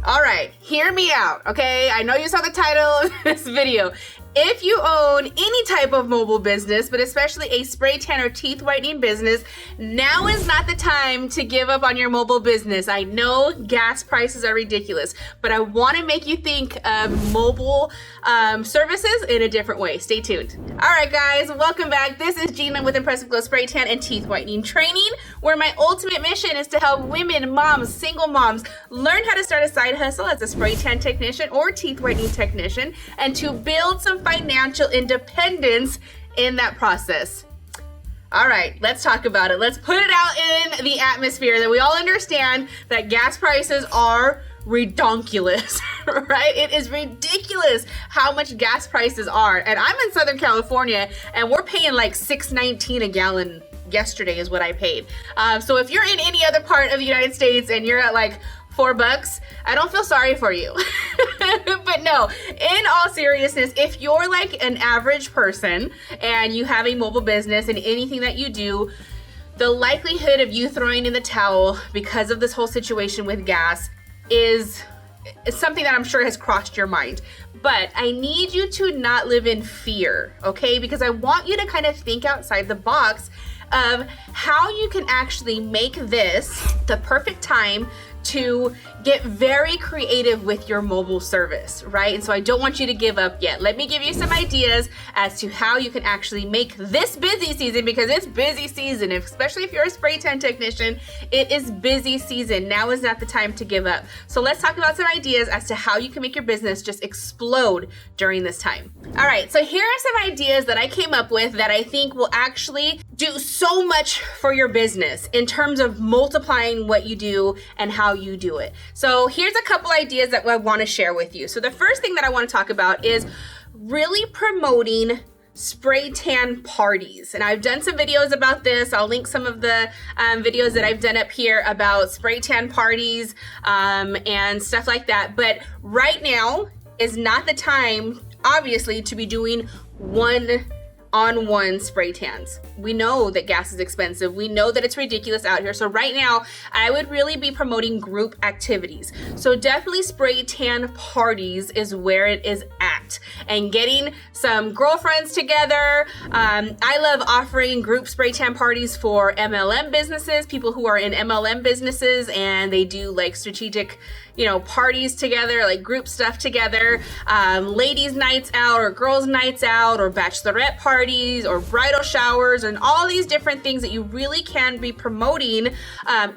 All right, hear me out, okay? I know you saw the title of this video. If you own any type of mobile business, but especially a spray tan or teeth whitening business, now is not the time to give up on your mobile business. I know gas prices are ridiculous, but I want to make you think of mobile services in a different way. Stay tuned. All right, guys, welcome back. This is Gina with Impressive Glow Spray Tan and Teeth Whitening Training, where my ultimate mission is to help women, moms, single moms learn how to start a side hustle as a spray tan technician or teeth whitening technician, and to build some financial independence in that process. All right, let's talk about it. Let's put it out in the atmosphere that we all understand that gas prices are redonkulous, right? It is ridiculous how much gas prices are. And I'm in Southern California and we're paying like $6.19 a gallon. Yesterday is what I paid. So if you're in any other part of the United States and you're at like $4, I don't feel sorry for you. But no, in all seriousness, if you're like an average person and you have a mobile business and anything that you do, the likelihood of you throwing in the towel because of this whole situation with gas is something that I'm sure has crossed your mind. But I need you to not live in fear, okay? Because I want you to kind of think outside the box of how you can actually make this the perfect time to get very creative with your mobile service, right? And so I don't want you to give up yet. Let me give you some ideas as to how you can actually make this busy season, because it's busy season, especially if you're a spray tan technician, it is busy season. Now is not the time to give up. So let's talk about some ideas as to how you can make your business just explode during this time. All right, so here are some ideas that I came up with that I think will actually do so much for your business in terms of multiplying what you do and how you do it. So here's a couple ideas that I want to share with you. So the first thing that I want to talk about is really promoting spray tan parties. And I've done some videos about this. I'll link some of the videos that I've done up here about spray tan parties and stuff like that. But right now is not the time, obviously, to be doing one-on-one spray tans. We know that gas is expensive. We know that it's ridiculous out here. So right now, I would really be promoting group activities. So definitely spray tan parties is where it is at. And getting some girlfriends together. I love offering group spray tan parties for MLM businesses, people who are in MLM businesses and they do like strategic, parties together, like group stuff together, ladies nights out or girls nights out or bachelorette parties or bridal showers and all these different things that you really can be promoting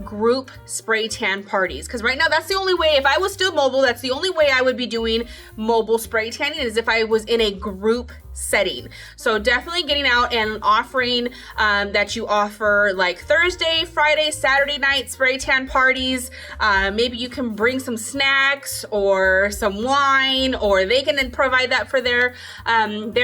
group spray tan parties. Because right now that's the only way, if I was still mobile, that's the only way I would be doing mobile spray tanning is if I was in a group setting. So definitely getting out and offering that you offer like Thursday, Friday, Saturday night spray tan parties. Maybe you can bring some snacks or some wine, or they can then provide that for their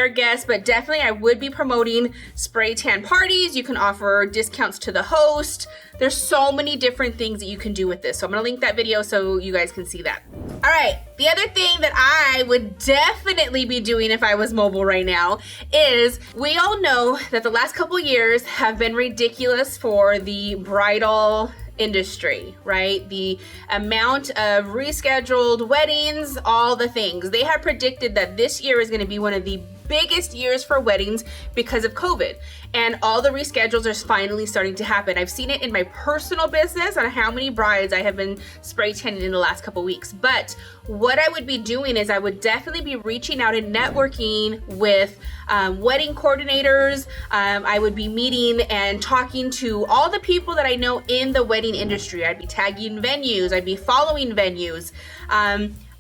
guests. But definitely I would be promoting spray tan parties. You can offer discounts to the host. There's so many different things that you can do with this. So I'm gonna link that video so you guys can see that. All right, the other thing that I would definitely be doing if I was mobile right now is we all know that the last couple years have been ridiculous for the bridal industry, right? The amount of rescheduled weddings, all the things. They have predicted that this year is gonna be one of the biggest years for weddings because of COVID. And all the reschedules are finally starting to happen. I've seen it in my personal business on how many brides I have been spray tanning in the last couple weeks. But what I would be doing is I would definitely be reaching out and networking with wedding coordinators. I would be meeting and talking to all the people that I know in the wedding industry. I'd be tagging venues. I'd be following venues.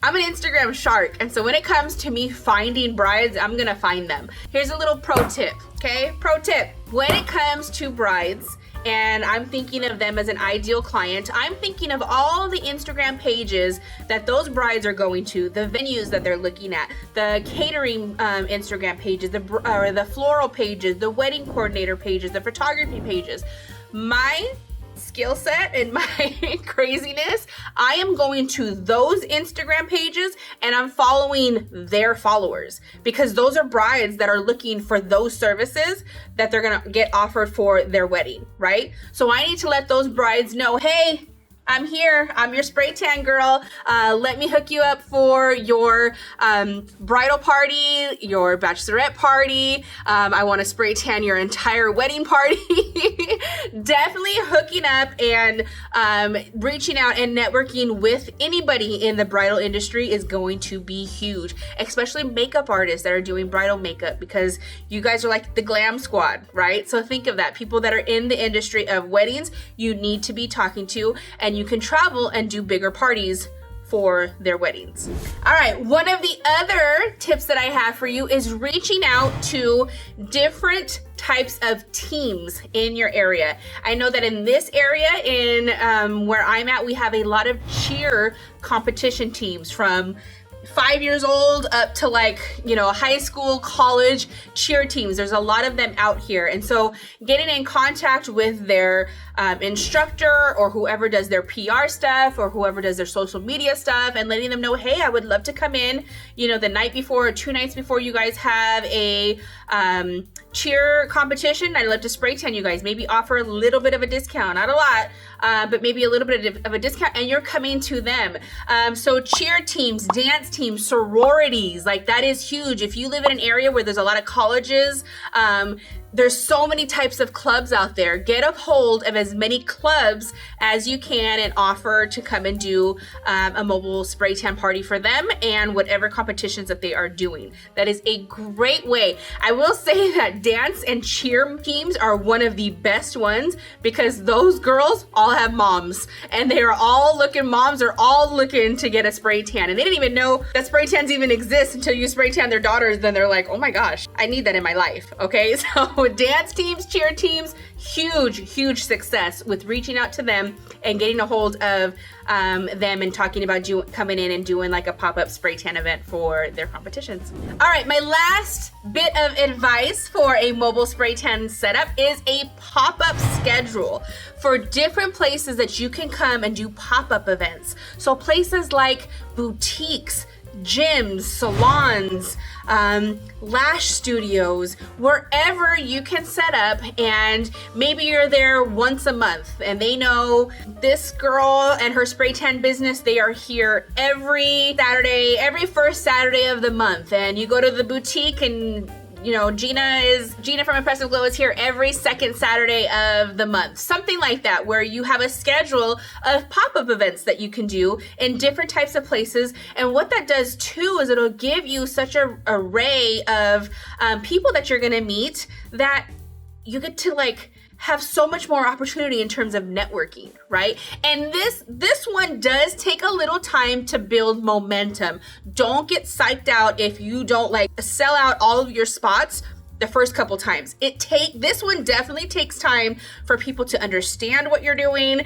I'm an Instagram shark, and so when it comes to me finding brides, I'm gonna find them. Here's a little pro tip, okay? Pro tip. When it comes to brides, and I'm thinking of them as an ideal client, I'm thinking of all the Instagram pages that those brides are going to, the venues that they're looking at, the catering Instagram pages, the floral pages, the wedding coordinator pages, the photography pages. My skill set and my craziness, I am going to those Instagram pages and I'm following their followers, because those are brides that are looking for those services that they're gonna get offered for their wedding, right? So I need to let those brides know, hey, I'm here. I'm your spray tan girl. Let me hook you up for your bridal party, your bachelorette party. I want to spray tan your entire wedding party. Definitely hooking up and reaching out and networking with anybody in the bridal industry is going to be huge, especially makeup artists that are doing bridal makeup, because you guys are like the glam squad, right? So think of that. People that are in the industry of weddings, you need to be talking to, and you can travel and do bigger parties for their weddings. All right, one of the other tips that I have for you is reaching out to different types of teams in your area. I know that in this area, in where I'm at, we have a lot of cheer competition teams from 5 years old up to like, you know, high school, college cheer teams. There's a lot of them out here. And so getting in contact with their instructor or whoever does their PR stuff or whoever does their social media stuff and letting them know, hey, I would love to come in, you know, the night before or 2 nights before you guys have a cheer competition. I'd love to spray tan you guys, maybe offer a little bit of a discount, not a lot, but maybe a little bit of a discount, and you're coming to them. So cheer teams, dance teams, sororities, like that is huge. If you live in an area where there's a lot of colleges, there's so many types of clubs out there. Get a hold of as many clubs as you can and offer to come and do a mobile spray tan party for them and whatever competitions that they are doing. That is a great way. I will say that dance and cheer teams are one of the best ones because those girls all have moms and they are all looking, moms are all looking to get a spray tan, and they didn't even know that spray tans even exist until you spray tan their daughters. Then they're like, oh my gosh, I need that in my life. Okay, so dance teams, cheer teams, huge success with reaching out to them and getting a hold of them and talking about coming in and doing like a pop-up spray tan event for their competitions. All right, my last bit of advice for a mobile spray tan setup is a pop-up schedule for different places that you can come and do pop-up events. So places like boutiques, gyms, salons, lash studios, wherever you can set up, and maybe you're there once a month and they know this girl and her spray tan business, they are here every Saturday, every first Saturday of the month, and you go to the boutique and you know, Gina from Impressive Glow is here every second Saturday of the month. Something like that, where you have a schedule of pop-up events that you can do in different types of places. And what that does too is it'll give you such an array of people that you're gonna meet that you get to like have so much more opportunity in terms of networking, right? And this one does take a little time to build momentum. Don't get psyched out if you don't like sell out all of your spots the first couple times. This one definitely takes time for people to understand what you're doing,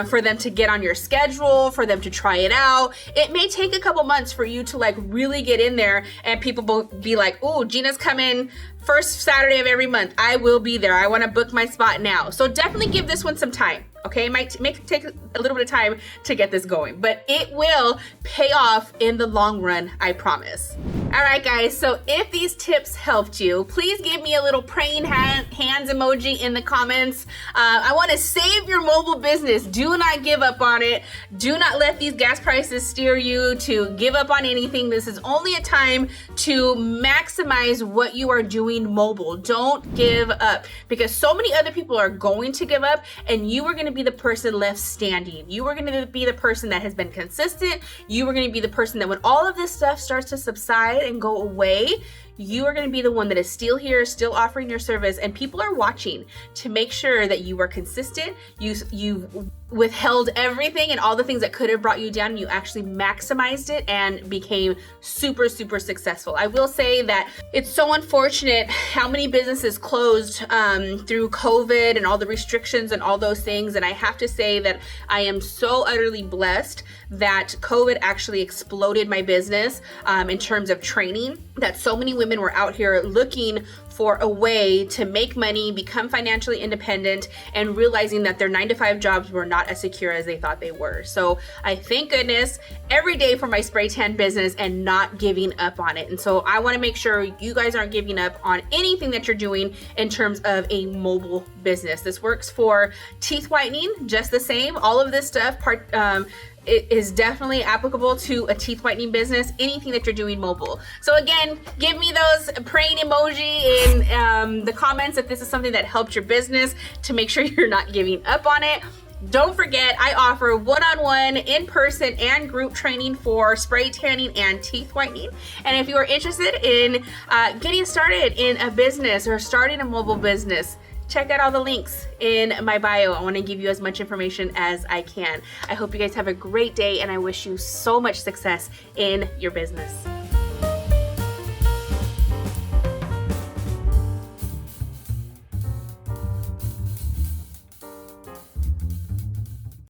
for them to get on your schedule, for them to try it out. It may take a couple months for you to like really get in there and people will be like, oh, Gina's coming first Saturday of every month. I will be there. I want to book my spot now. So definitely give this one some time. Okay, it might take a little bit of time to get this going, but it will pay off in the long run, I promise. All right, guys, so if these tips helped you, please give me a little praying hands emoji in the comments. I want to save your mobile business. Do not give up on it. Do not let these gas prices steer you to give up on anything. This is only a time to maximize what you are doing mobile. Don't give up, because so many other people are going to give up and you are going to be the person left standing. You are going to be the person that has been consistent. You are going to be the person that when all of this stuff starts to subside and go away, you are going to be the one that is still here, still offering your service, and people are watching to make sure that you are consistent. You withheld everything and all the things that could have brought you down, and you actually maximized it and became super successful. I will say that it's so unfortunate how many businesses closed through COVID and all the restrictions and all those things, and I have to say that I am so utterly blessed that COVID actually exploded my business in terms of training, that so many women women were out here looking for a way to make money, become financially independent, and realizing that their 9-to-5 jobs were not as secure as they thought they were. So I thank goodness every day for my spray tan business and not giving up on it. And so I want to make sure you guys aren't giving up on anything that you're doing in terms of a mobile business. This works for teeth whitening just the same. All of this stuff it is definitely applicable to a teeth whitening business, anything that you're doing mobile. So again, give me those praying emoji in the comments if this is something that helped your business, to make sure you're not giving up on it. Don't forget, I offer one-on-one, in-person, and group training for spray tanning and teeth whitening. And if you are interested in getting started in a business or starting a mobile business, check out all the links in my bio. I want to give you as much information as I can. I hope you guys have a great day, and I wish you so much success in your business.